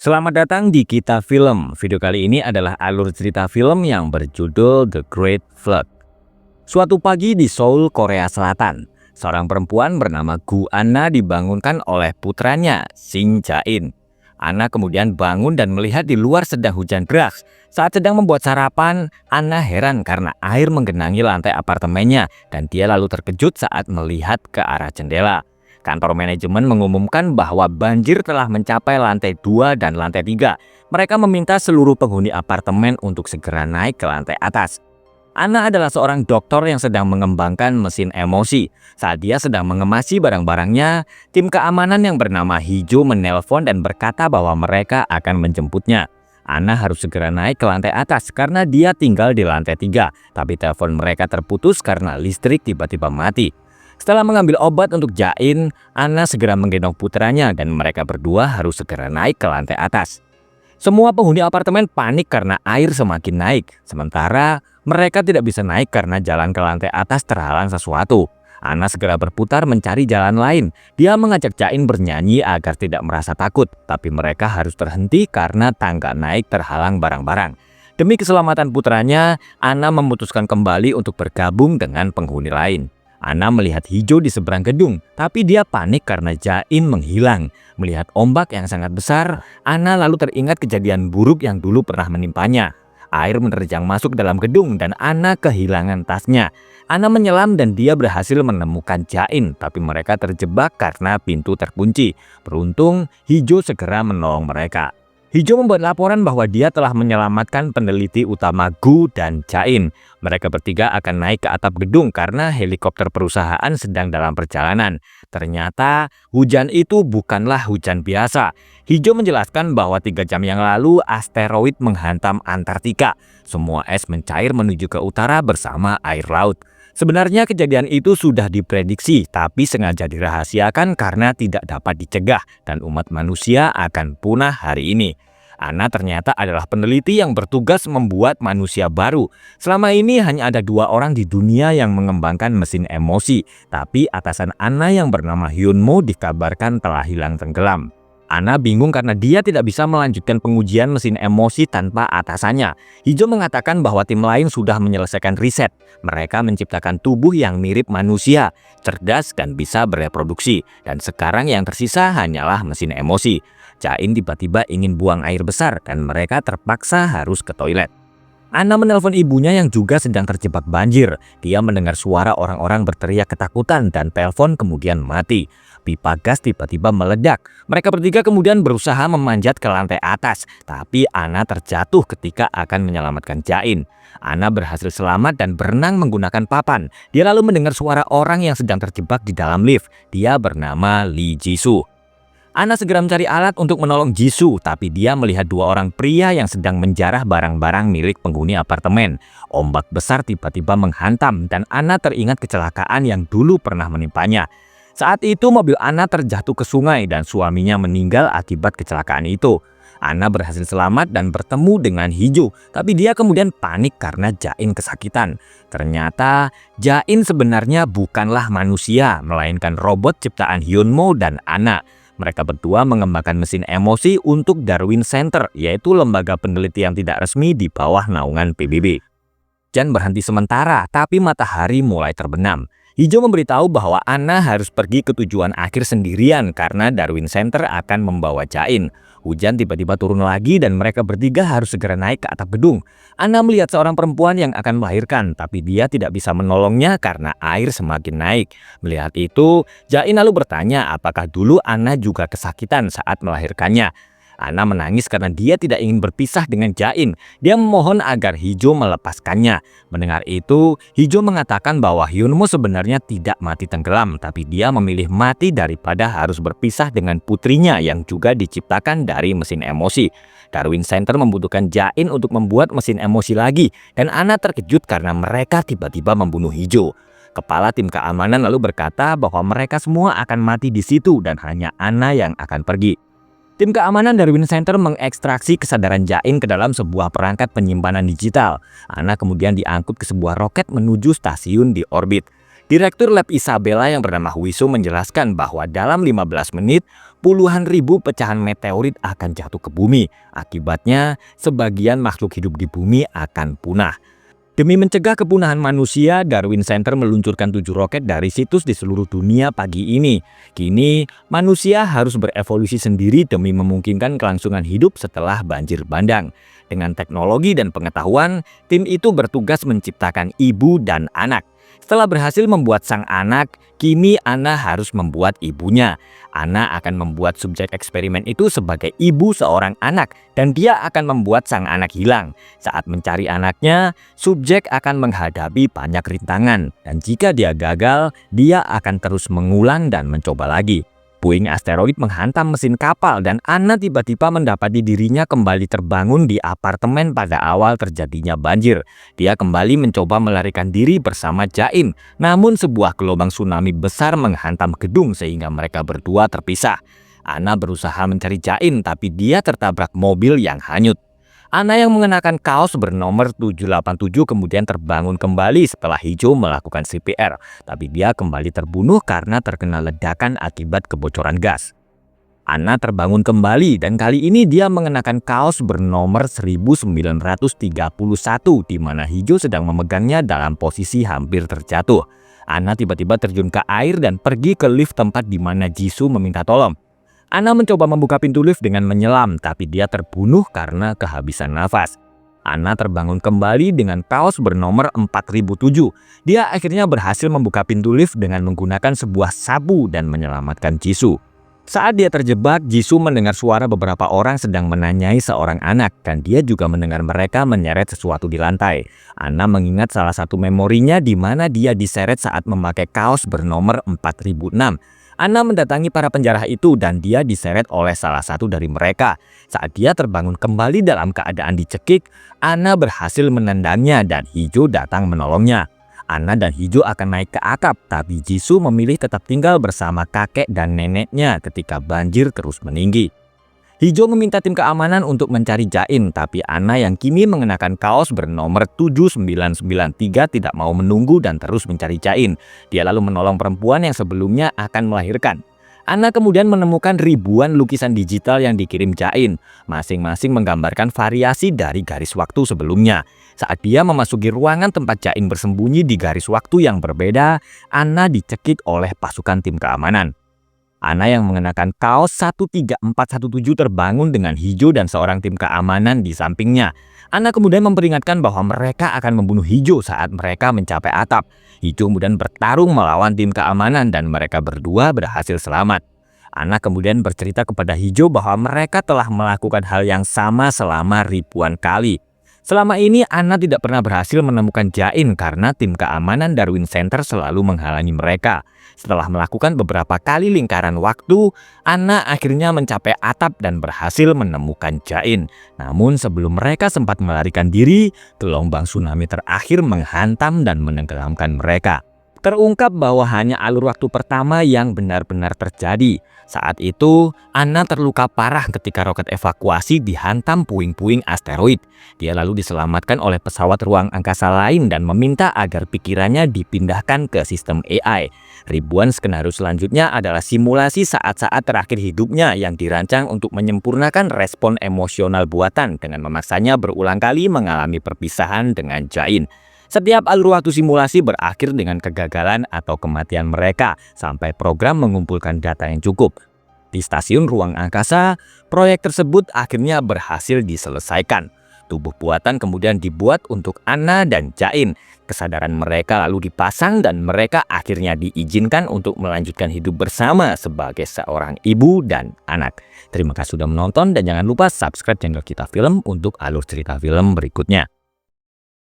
Selamat datang di Kita Film. Video kali ini adalah alur cerita film yang berjudul The Great Flood. Suatu pagi di Seoul, Korea Selatan, seorang perempuan bernama Gu Anna dibangunkan oleh putranya, Shin Jae-in. Anna kemudian bangun dan melihat di luar sedang hujan deras. Saat sedang membuat sarapan, Anna heran karena air menggenangi lantai apartemennya dan dia lalu terkejut saat melihat ke arah jendela. Kantor manajemen mengumumkan bahwa banjir telah mencapai lantai 2 dan lantai 3. Mereka meminta seluruh penghuni apartemen untuk segera naik ke lantai atas. Anna adalah seorang dokter yang sedang mengembangkan mesin emosi. Saat dia sedang mengemasi barang-barangnya, tim keamanan yang bernama Hijo menelpon dan berkata bahwa mereka akan menjemputnya. Anna harus segera naik ke lantai atas karena dia tinggal di lantai 3. Tapi telepon mereka terputus karena listrik tiba-tiba mati. Setelah mengambil obat untuk Jae-in, Anna segera menggendong putranya dan mereka berdua harus segera naik ke lantai atas. Semua penghuni apartemen panik karena air semakin naik, sementara mereka tidak bisa naik karena jalan ke lantai atas terhalang sesuatu. Anna segera berputar mencari jalan lain. Dia mengajak Jae-in bernyanyi agar tidak merasa takut, tapi mereka harus terhenti karena tangga naik terhalang barang-barang. Demi keselamatan putranya, Anna memutuskan kembali untuk bergabung dengan penghuni lain. Anna melihat Hijo di seberang gedung, tapi dia panik karena Jae-in menghilang. Melihat ombak yang sangat besar, Anna lalu teringat kejadian buruk yang dulu pernah menimpanya. Air menerjang masuk dalam gedung dan Anna kehilangan tasnya. Anna menyelam dan dia berhasil menemukan Jae-in, tapi mereka terjebak karena pintu terkunci. Beruntung, Hijo segera menolong mereka. Hijo membuat laporan bahwa dia telah menyelamatkan peneliti utama Gu dan Jae-in. Mereka bertiga akan naik ke atap gedung karena helikopter perusahaan sedang dalam perjalanan. Ternyata hujan itu bukanlah hujan biasa. Hijo menjelaskan bahwa 3 jam yang lalu asteroid menghantam Antartika. Semua es mencair menuju ke utara bersama air laut. Sebenarnya kejadian itu sudah diprediksi, tapi sengaja dirahasiakan karena tidak dapat dicegah dan umat manusia akan punah hari ini. Anna ternyata adalah peneliti yang bertugas membuat manusia baru. Selama ini hanya ada 2 orang di dunia yang mengembangkan mesin emosi, tapi atasan Anna yang bernama Hyunmo dikabarkan telah hilang tenggelam. Anna bingung karena dia tidak bisa melanjutkan pengujian mesin emosi tanpa atasannya. Hijo mengatakan bahwa tim lain sudah menyelesaikan riset. Mereka menciptakan tubuh yang mirip manusia, cerdas dan bisa bereproduksi. Dan sekarang yang tersisa hanyalah mesin emosi. Jae-in tiba-tiba ingin buang air besar dan mereka terpaksa harus ke toilet. Anna menelpon ibunya yang juga sedang terjebak banjir. Dia mendengar suara orang-orang berteriak ketakutan dan telepon kemudian mati. Pipa gas tiba-tiba meledak. Mereka bertiga kemudian berusaha memanjat ke lantai atas, tapi Anna terjatuh ketika akan menyelamatkan Jae-in. Anna berhasil selamat dan berenang menggunakan papan. Dia lalu mendengar suara orang yang sedang terjebak di dalam lift. Dia bernama Lee Jisoo. Anna segera mencari alat untuk menolong Jisoo, tapi dia melihat 2 orang pria yang sedang menjarah barang-barang milik penghuni apartemen. Ombak besar tiba-tiba menghantam dan Anna teringat kecelakaan yang dulu pernah menimpanya. Saat itu mobil Anna terjatuh ke sungai dan suaminya meninggal akibat kecelakaan itu. Anna berhasil selamat dan bertemu dengan Hijo, tapi dia kemudian panik karena Jae-in kesakitan. Ternyata Jae-in sebenarnya bukanlah manusia, melainkan robot ciptaan Hyunmo dan Anna. Mereka berdua mengembangkan mesin emosi untuk Darwin Center, yaitu lembaga penelitian tidak resmi di bawah naungan PBB. Hujan berhenti sementara, tapi matahari mulai terbenam. Hijo memberitahu bahwa Anna harus pergi ke tujuan akhir sendirian karena Darwin Center akan membawa Jae-in. Hujan tiba-tiba turun lagi dan mereka bertiga harus segera naik ke atap gedung. Anna melihat seorang perempuan yang akan melahirkan, tapi dia tidak bisa menolongnya karena air semakin naik. Melihat itu, Jae-in lalu bertanya apakah dulu Anna juga kesakitan saat melahirkannya. Anna menangis karena dia tidak ingin berpisah dengan Jae-in. Dia memohon agar Hijo melepaskannya. Mendengar itu, Hijo mengatakan bahwa Hyunmo sebenarnya tidak mati tenggelam, tapi dia memilih mati daripada harus berpisah dengan putrinya yang juga diciptakan dari mesin emosi. Darwin Center membutuhkan Jae-in untuk membuat mesin emosi lagi, dan Anna terkejut karena mereka tiba-tiba membunuh Hijo. Kepala tim keamanan lalu berkata bahwa mereka semua akan mati di situ dan hanya Anna yang akan pergi. Tim keamanan Darwin Center mengekstraksi kesadaran Jae-in ke dalam sebuah perangkat penyimpanan digital. Anna kemudian diangkut ke sebuah roket menuju stasiun di orbit. Direktur Lab Isabella yang bernama Huisu menjelaskan bahwa dalam 15 menit, puluhan ribu pecahan meteorit akan jatuh ke bumi. Akibatnya, sebagian makhluk hidup di bumi akan punah. Demi mencegah kepunahan manusia, Darwin Center meluncurkan 7 roket dari situs di seluruh dunia pagi ini. Kini, manusia harus berevolusi sendiri demi memungkinkan kelangsungan hidup setelah banjir bandang. Dengan teknologi dan pengetahuan, tim itu bertugas menciptakan ibu dan anak. Setelah berhasil membuat sang anak, kini Anna harus membuat ibunya. Anna akan membuat subjek eksperimen itu sebagai ibu seorang anak dan dia akan membuat sang anak hilang. Saat mencari anaknya, subjek akan menghadapi banyak rintangan dan jika dia gagal, dia akan terus mengulang dan mencoba lagi. Puing asteroid menghantam mesin kapal dan Anna tiba-tiba mendapati dirinya kembali terbangun di apartemen pada awal terjadinya banjir. Dia kembali mencoba melarikan diri bersama Jain, namun sebuah gelombang tsunami besar menghantam gedung sehingga mereka berdua terpisah. Anna berusaha mencari Jain tapi dia tertabrak mobil yang hanyut. Anna yang mengenakan kaos bernomor 787 kemudian terbangun kembali setelah Hijau melakukan CPR, tapi dia kembali terbunuh karena terkena ledakan akibat kebocoran gas. Anna terbangun kembali dan kali ini dia mengenakan kaos bernomor 1931 di mana Hijau sedang memegangnya dalam posisi hampir terjatuh. Anna tiba-tiba terjun ke air dan pergi ke lift tempat di mana Jisoo meminta tolong. Anna mencoba membuka pintu lift dengan menyelam, tapi dia terbunuh karena kehabisan nafas. Anna terbangun kembali dengan kaos bernomor 4007. Dia akhirnya berhasil membuka pintu lift dengan menggunakan sebuah sapu dan menyelamatkan Jisoo. Saat dia terjebak, Jisoo mendengar suara beberapa orang sedang menanyai seorang anak dan dia juga mendengar mereka menyeret sesuatu di lantai. Anna mengingat salah satu memorinya di mana dia diseret saat memakai kaos bernomor 4006. Anna mendatangi para penjara itu dan dia diseret oleh salah satu dari mereka. Saat dia terbangun kembali dalam keadaan dicekik, Anna berhasil menendangnya dan Hijau datang menolongnya. Anna dan Hijau akan naik ke atap, tapi Jisoo memilih tetap tinggal bersama kakek dan neneknya ketika banjir terus meninggi. Hijau meminta tim keamanan untuk mencari Jain, tapi Anna yang kini mengenakan kaos bernomor 7993 tidak mau menunggu dan terus mencari Jain. Dia lalu menolong perempuan yang sebelumnya akan melahirkan. Anna kemudian menemukan ribuan lukisan digital yang dikirim Jain, masing-masing menggambarkan variasi dari garis waktu sebelumnya. Saat dia memasuki ruangan tempat Jain bersembunyi di garis waktu yang berbeda, Anna dicekik oleh pasukan tim keamanan. Anna yang mengenakan kaos 13417 terbangun dengan Hijau dan seorang tim keamanan di sampingnya. Anna kemudian memperingatkan bahwa mereka akan membunuh Hijau saat mereka mencapai atap. Hijau kemudian bertarung melawan tim keamanan dan mereka berdua berhasil selamat. Anna kemudian bercerita kepada Hijau bahwa mereka telah melakukan hal yang sama selama ribuan kali. Selama ini Anna tidak pernah berhasil menemukan Jain karena tim keamanan Darwin Center selalu menghalangi mereka. Setelah melakukan beberapa kali lingkaran waktu, Anna akhirnya mencapai atap dan berhasil menemukan Jain. Namun sebelum mereka sempat melarikan diri, gelombang tsunami terakhir menghantam dan menenggelamkan mereka. Terungkap bahwa hanya alur waktu pertama yang benar-benar terjadi. Saat itu, Anna terluka parah ketika roket evakuasi dihantam puing-puing asteroid. Dia lalu diselamatkan oleh pesawat ruang angkasa lain dan meminta agar pikirannya dipindahkan ke sistem AI. Ribuan skenario selanjutnya adalah simulasi saat-saat terakhir hidupnya yang dirancang untuk menyempurnakan respon emosional buatan dengan memaksanya berulang kali mengalami perpisahan dengan Jain. Setiap alur waktu simulasi berakhir dengan kegagalan atau kematian mereka sampai program mengumpulkan data yang cukup. Di stasiun ruang angkasa, proyek tersebut akhirnya berhasil diselesaikan. Tubuh buatan kemudian dibuat untuk Anna dan Jain. Kesadaran mereka lalu dipasang dan mereka akhirnya diizinkan untuk melanjutkan hidup bersama sebagai seorang ibu dan anak. Terima kasih sudah menonton dan jangan lupa subscribe channel Kita Film untuk alur cerita film berikutnya.